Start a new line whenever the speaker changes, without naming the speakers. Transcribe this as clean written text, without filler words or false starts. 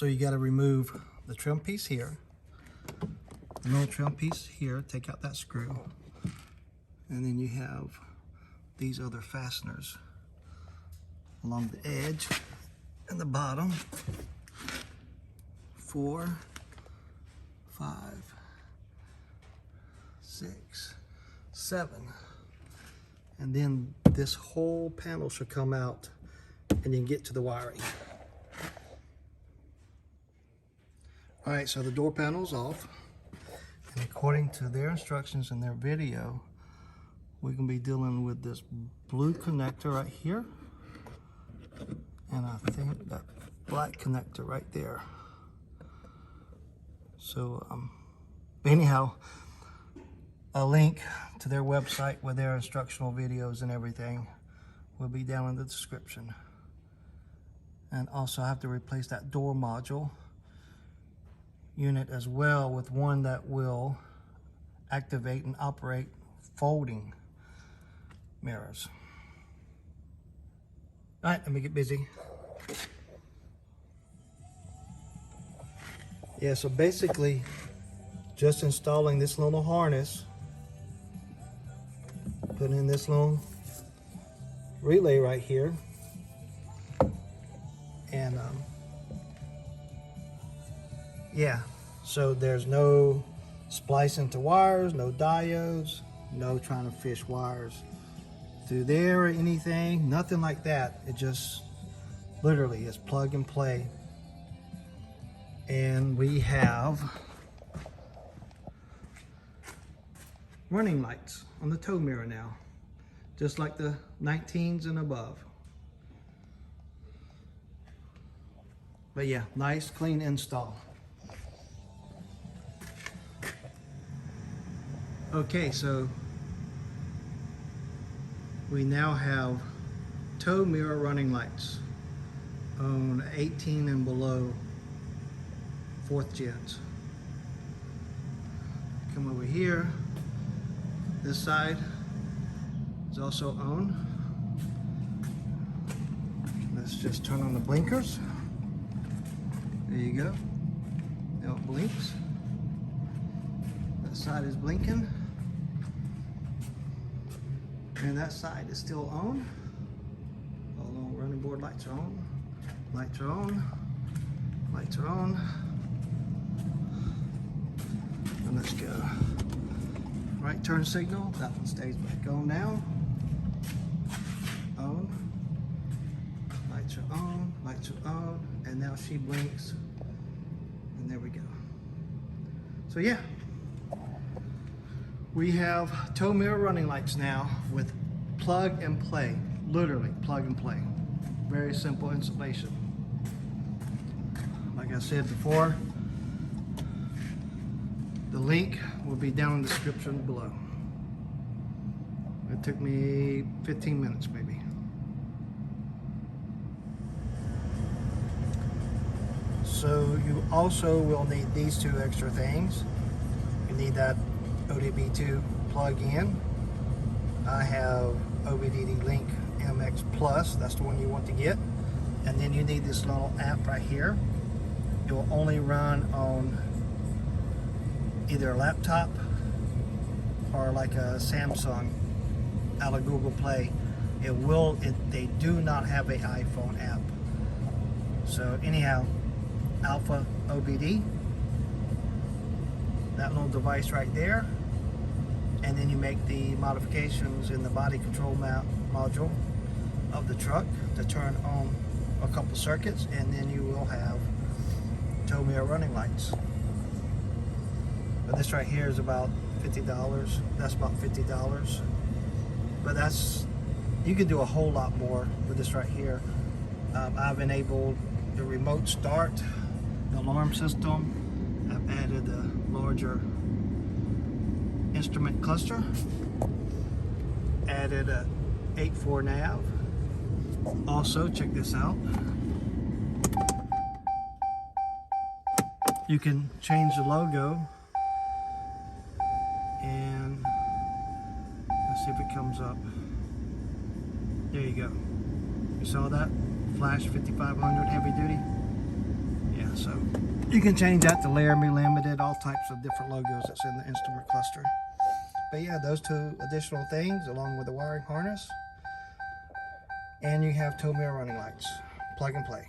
So you got to remove the trim piece here, the little trim piece here, take out that screw, and then you have these other fasteners along the edge and the bottom. 4, 5, 6, 7, and then this whole panel should come out and you can get to the wiring. All right, so the door panel's off, and according to their instructions in their video, we're gonna be dealing with this blue connector right here, and I think that black connector right there. So anyhow, a link to their website with their instructional videos and everything will be down in the description. And also I have to replace that door module unit as well with one that will activate and operate folding mirrors. All right, let me get busy. Yeah, so basically just installing this little harness, putting in this little relay right here, and yeah, so there's no splicing to wires, no diodes, no trying to fish wires through there or anything, nothing like that. It just literally is plug and play. And we have running lights on the tow mirror now, just like the 19s and above. But yeah, nice clean install. Okay, so we now have tow mirror running lights on 18 and below 4th gens. Come over here. This side is also on. Let's just turn on the blinkers. There you go. Now it blinks. That side is blinking. And that side is still on. All the running board lights are on. Lights are on. Lights are on. And let's go. Right turn signal. That one stays back on now. On. Lights are on. Lights are on. And now she blinks. And there we go. So yeah. We have tow mirror running lights now with plug and play, literally plug and play. Very simple installation. Like I said before, the link will be down in the description below. It took me 15 minutes maybe. So you also will need these two extra things. You need that ODB2 plug-in. I have OBD Link MX Plus, that's the one you want to get. And then you need this little app right here. It will only run on either a laptop or like a Samsung out of Google Play. They do not have an iPhone app. So anyhow, Alpha OBD, that little device right there. And then you make the modifications in the body control module of the truck to turn on a couple circuits, and then you will have tow mirror running lights. But this right here is about $50. That's about $50. But you can do a whole lot more with this right here. I've enabled the remote start, the alarm system. I've added a larger instrument cluster, added a 8.4 nav. Also, check this out. You can change the logo, and let's see if it comes up. There you go. You saw that? Flash 5500 heavy duty. Yeah. Yeah, so you can change that to Laramie Limited, all types of different logos that's in the instrument cluster. But yeah, those two additional things along with the wiring harness, and you have tow mirror running lights. Plug and play.